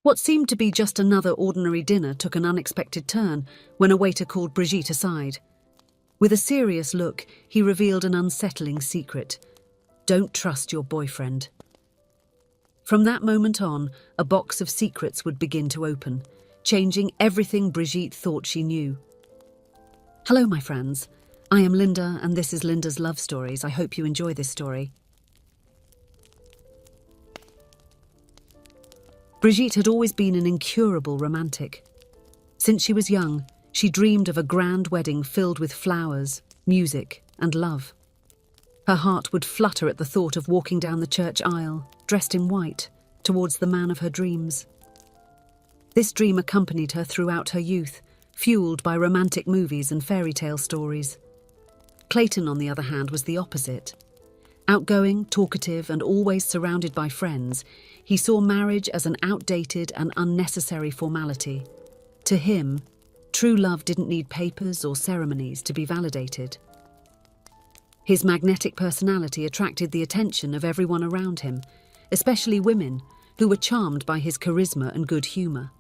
What seemed to be just another ordinary dinner took an unexpected turn when a waiter called Brigitte aside. With a serious look, he revealed an unsettling secret. Don't trust your boyfriend. From that moment on, a box of secrets would begin to open, changing everything Brigitte thought she knew. Hello, my friends. I am Linda, and this is Linda's Love Stories. I hope you enjoy this story. Brigitte had always been an incurable romantic. Since she was young, she dreamed of a grand wedding filled with flowers, music, and love. Her heart would flutter at the thought of walking down the church aisle, dressed in white, towards the man of her dreams. This dream accompanied her throughout her youth, fueled by romantic movies and fairy tale stories. Clayton, on the other hand, was the opposite. Outgoing, talkative, and always surrounded by friends, he saw marriage as an outdated and unnecessary formality. To him, true love didn't need papers or ceremonies to be validated. His magnetic personality attracted the attention of everyone around him, especially women, who were charmed by his charisma and good humour.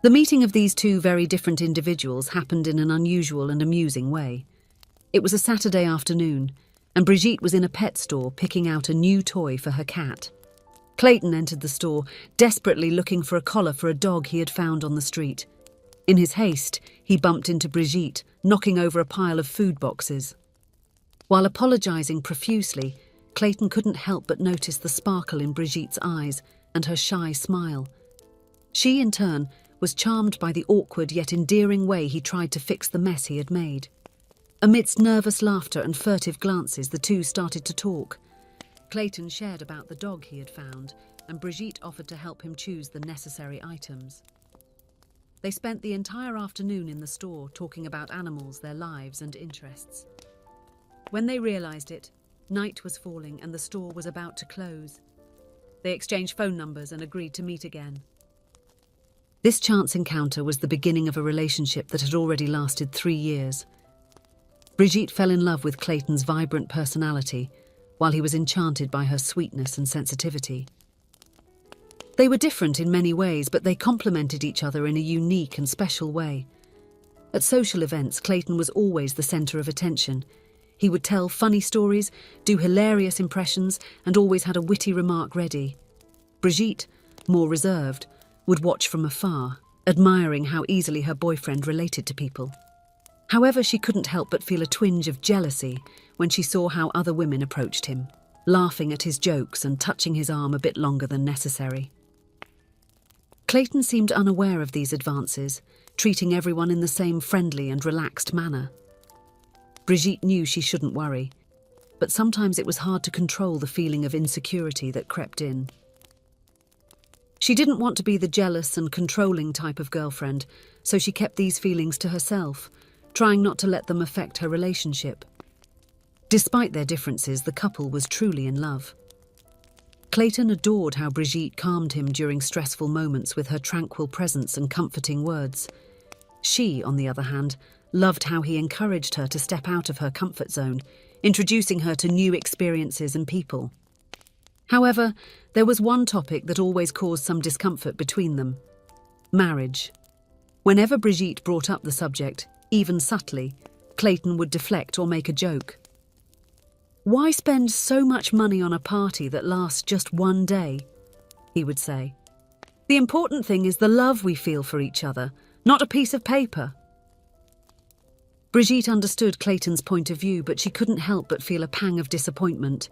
The meeting of these two very different individuals happened in an unusual and amusing way. It was a Saturday afternoon, and Brigitte was in a pet store picking out a new toy for her cat. Clayton entered the store, desperately looking for a collar for a dog he had found on the street. In his haste, he bumped into Brigitte, knocking over a pile of food boxes. While apologising profusely, Clayton couldn't help but notice the sparkle in Brigitte's eyes and her shy smile. She, in turn, was charmed by the awkward yet endearing way he tried to fix the mess he had made. Amidst nervous laughter and furtive glances, the two started to talk. Clayton shared about the dog he had found, and Brigitte offered to help him choose the necessary items. They spent the entire afternoon in the store talking about animals, their lives and interests. When they realised it, night was falling and the store was about to close. They exchanged phone numbers and agreed to meet again. This chance encounter was the beginning of a relationship that had already lasted 3 years. Brigitte fell in love with Clayton's vibrant personality, while he was enchanted by her sweetness and sensitivity. They were different in many ways, but they complemented each other in a unique and special way. At social events, Clayton was always the centre of attention. He would tell funny stories, do hilarious impressions, and always had a witty remark ready. Brigitte, more reserved, would watch from afar, admiring how easily her boyfriend related to people. However, she couldn't help but feel a twinge of jealousy when she saw how other women approached him, laughing at his jokes and touching his arm a bit longer than necessary. Clayton seemed unaware of these advances, treating everyone in the same friendly and relaxed manner. Brigitte knew she shouldn't worry, but sometimes it was hard to control the feeling of insecurity that crept in. She didn't want to be the jealous and controlling type of girlfriend, so she kept these feelings to herself, trying not to let them affect her relationship. Despite their differences, the couple was truly in love. Clayton adored how Brigitte calmed him during stressful moments with her tranquil presence and comforting words. She, on the other hand, loved how he encouraged her to step out of her comfort zone, introducing her to new experiences and people. However, there was one topic that always caused some discomfort between them: marriage. Whenever Brigitte brought up the subject, even subtly, Clayton would deflect or make a joke. "Why spend so much money on a party that lasts just one day?" he would say. "The important thing is the love we feel for each other, not a piece of paper." Brigitte understood Clayton's point of view, but she couldn't help but feel a pang of disappointment.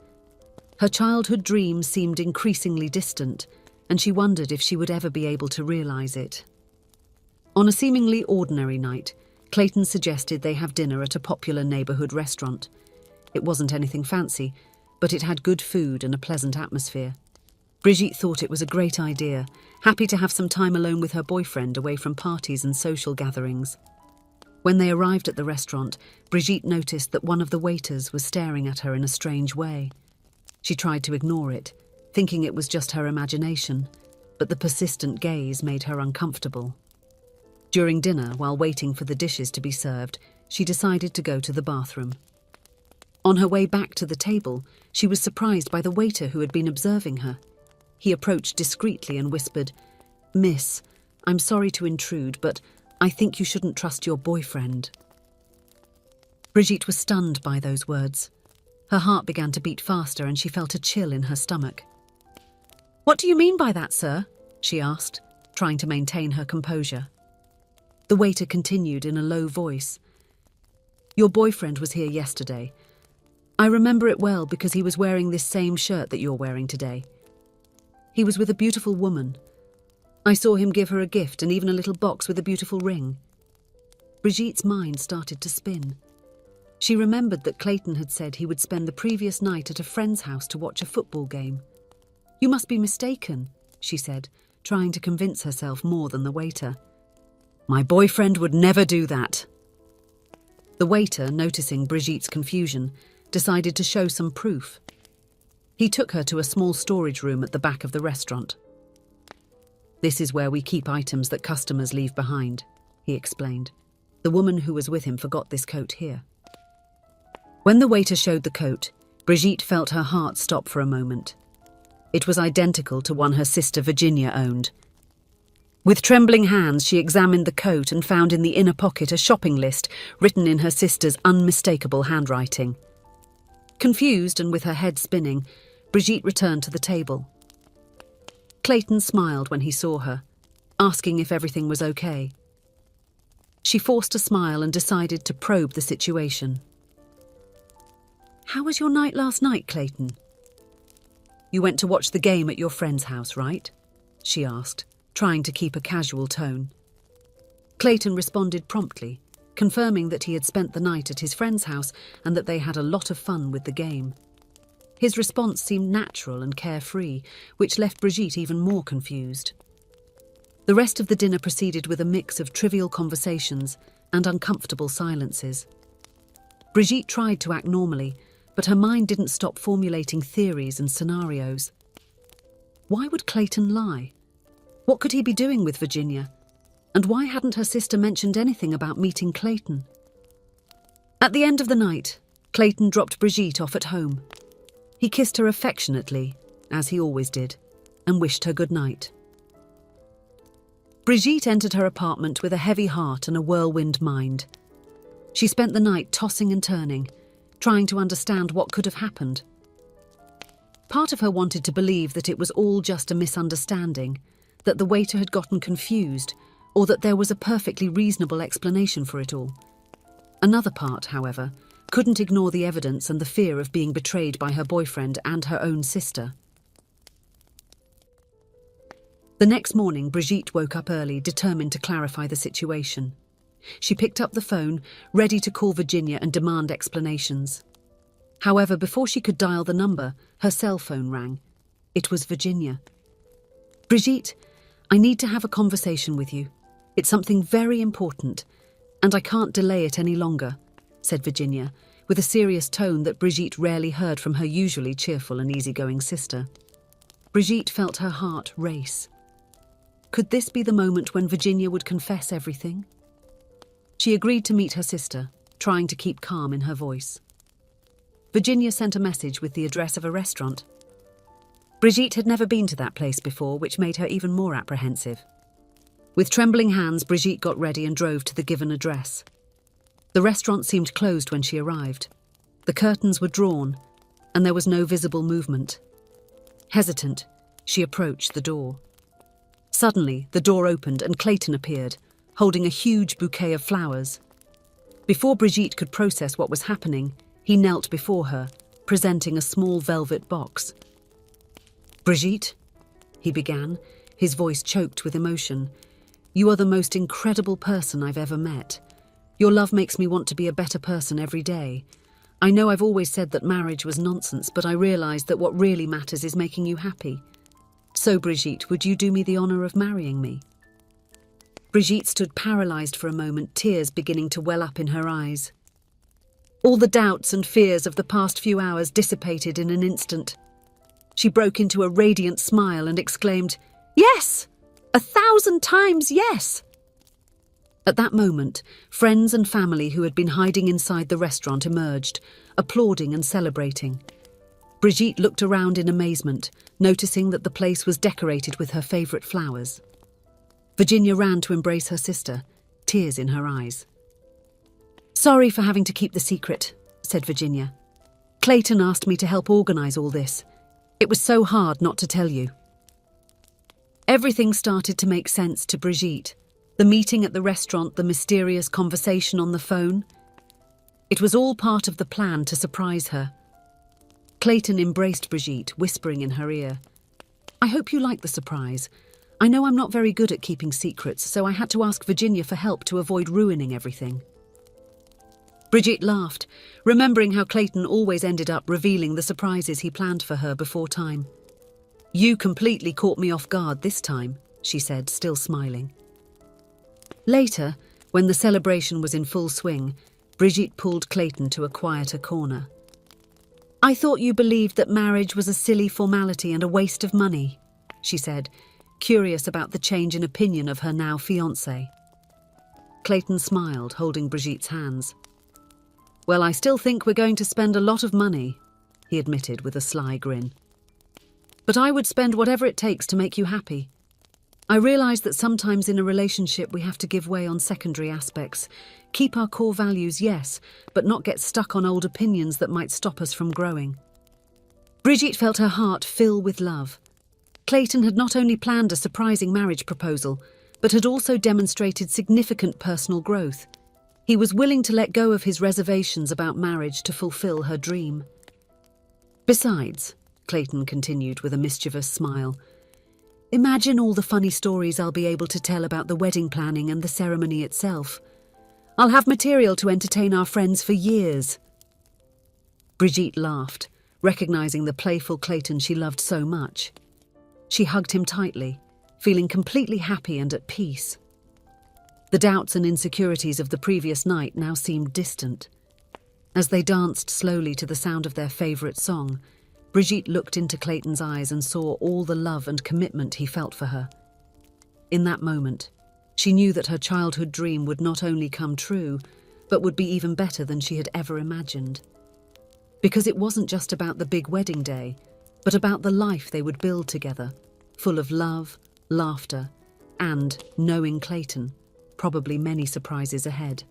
Her childhood dream seemed increasingly distant, and she wondered if she would ever be able to realise it. On a seemingly ordinary night, Clayton suggested they have dinner at a popular neighbourhood restaurant. It wasn't anything fancy, but it had good food and a pleasant atmosphere. Brigitte thought it was a great idea, happy to have some time alone with her boyfriend away from parties and social gatherings. When they arrived at the restaurant, Brigitte noticed that one of the waiters was staring at her in a strange way. She tried to ignore it, thinking it was just her imagination, but the persistent gaze made her uncomfortable. During dinner, while waiting for the dishes to be served, she decided to go to the bathroom. On her way back to the table, she was surprised by the waiter who had been observing her. He approached discreetly and whispered, "Miss, I'm sorry to intrude, but I think you shouldn't trust your boyfriend." Brigitte was stunned by those words. Her heart began to beat faster and she felt a chill in her stomach. "What do you mean by that, sir?" she asked, trying to maintain her composure. The waiter continued in a low voice. "Your boyfriend was here yesterday. I remember it well because he was wearing this same shirt that you're wearing today. He was with a beautiful woman. I saw him give her a gift and even a little box with a beautiful ring." Brigitte's mind started to spin. She remembered that Clayton had said he would spend the previous night at a friend's house to watch a football game. "You must be mistaken," she said, trying to convince herself more than the waiter. "My boyfriend would never do that." The waiter, noticing Brigitte's confusion, decided to show some proof. He took her to a small storage room at the back of the restaurant. "This is where we keep items that customers leave behind," he explained. "The woman who was with him forgot this coat here." When the waiter showed the coat, Brigitte felt her heart stop for a moment. It was identical to one her sister Virginia owned. With trembling hands, she examined the coat and found in the inner pocket a shopping list written in her sister's unmistakable handwriting. Confused and with her head spinning, Brigitte returned to the table. Clayton smiled when he saw her, asking if everything was okay. She forced a smile and decided to probe the situation. "How was your night last night, Clayton?" "You went to watch the game at your friend's house, right?" she asked, trying to keep a casual tone. Clayton responded promptly, confirming that he had spent the night at his friend's house and that they had a lot of fun with the game. His response seemed natural and carefree, which left Brigitte even more confused. The rest of the dinner proceeded with a mix of trivial conversations and uncomfortable silences. Brigitte tried to act normally, but her mind didn't stop formulating theories and scenarios. Why would Clayton lie? What could he be doing with Virginia? And why hadn't her sister mentioned anything about meeting Clayton? At the end of the night, Clayton dropped Brigitte off at home. He kissed her affectionately, as he always did, and wished her good night. Brigitte entered her apartment with a heavy heart and a whirlwind mind. She spent the night tossing and turning, trying to understand what could have happened. Part of her wanted to believe that it was all just a misunderstanding, that the waiter had gotten confused, or that there was a perfectly reasonable explanation for it all. Another part, however, couldn't ignore the evidence and the fear of being betrayed by her boyfriend and her own sister. The next morning, Brigitte woke up early, determined to clarify the situation. She picked up the phone, ready to call Virginia and demand explanations. However, before she could dial the number, her cell phone rang. It was Virginia. "Brigitte, I need to have a conversation with you. It's something very important, and I can't delay it any longer," said Virginia, with a serious tone that Brigitte rarely heard from her usually cheerful and easygoing sister. Brigitte felt her heart race. Could this be the moment when Virginia would confess everything? She agreed to meet her sister, trying to keep calm in her voice. Virginia sent a message with the address of a restaurant. Brigitte had never been to that place before, which made her even more apprehensive. With trembling hands, Brigitte got ready and drove to the given address. The restaurant seemed closed when she arrived. The curtains were drawn, and there was no visible movement. Hesitant, she approached the door. Suddenly, the door opened and Clayton appeared, holding a huge bouquet of flowers. Before Brigitte could process what was happening, he knelt before her, presenting a small velvet box. "Brigitte," he began, his voice choked with emotion, "you are the most incredible person I've ever met. Your love makes me want to be a better person every day. I know I've always said that marriage was nonsense, but I realised that what really matters is making you happy. So, Brigitte, would you do me the honour of marrying me?" Brigitte stood paralysed for a moment, tears beginning to well up in her eyes. All the doubts and fears of the past few hours dissipated in an instant. She broke into a radiant smile and exclaimed, "Yes! 1,000 times yes!" At that moment, friends and family who had been hiding inside the restaurant emerged, applauding and celebrating. Brigitte looked around in amazement, noticing that the place was decorated with her favourite flowers. Virginia ran to embrace her sister, tears in her eyes. "Sorry for having to keep the secret," said Virginia. "Clayton asked me to help organise all this. It was so hard not to tell you." Everything started to make sense to Brigitte. The meeting at the restaurant, the mysterious conversation on the phone. It was all part of the plan to surprise her. Clayton embraced Brigitte, whispering in her ear, "I hope you like the surprise. I know I'm not very good at keeping secrets, so I had to ask Virginia for help to avoid ruining everything." Brigitte laughed, remembering how Clayton always ended up revealing the surprises he planned for her before time. "You completely caught me off guard this time," she said, still smiling. Later, when the celebration was in full swing, Brigitte pulled Clayton to a quieter corner. "I thought you believed that marriage was a silly formality and a waste of money," she said, curious about the change in opinion of her now fiancé. Clayton smiled, holding Brigitte's hands. "Well, I still think we're going to spend a lot of money," he admitted with a sly grin. "But I would spend whatever it takes to make you happy. I realise that sometimes in a relationship we have to give way on secondary aspects, keep our core values, yes, but not get stuck on old opinions that might stop us from growing." Brigitte felt her heart fill with love. Clayton had not only planned a surprising marriage proposal, but had also demonstrated significant personal growth. He was willing to let go of his reservations about marriage to fulfill her dream. "Besides," Clayton continued with a mischievous smile, "imagine all the funny stories I'll be able to tell about the wedding planning and the ceremony itself. I'll have material to entertain our friends for years." Brigitte laughed, recognizing the playful Clayton she loved so much. She hugged him tightly, feeling completely happy and at peace. The doubts and insecurities of the previous night now seemed distant. As they danced slowly to the sound of their favourite song, Brigitte looked into Clayton's eyes and saw all the love and commitment he felt for her. In that moment, she knew that her childhood dream would not only come true, but would be even better than she had ever imagined. Because it wasn't just about the big wedding day, but about the life they would build together, full of love, laughter, and, knowing Clayton, probably many surprises ahead.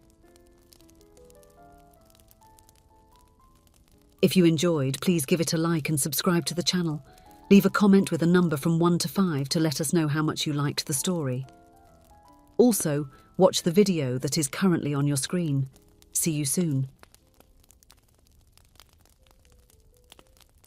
If you enjoyed, please give it a like and subscribe to the channel. Leave a comment with a number from 1 to 5 to let us know how much you liked the story. Also, watch the video that is currently on your screen. See you soon.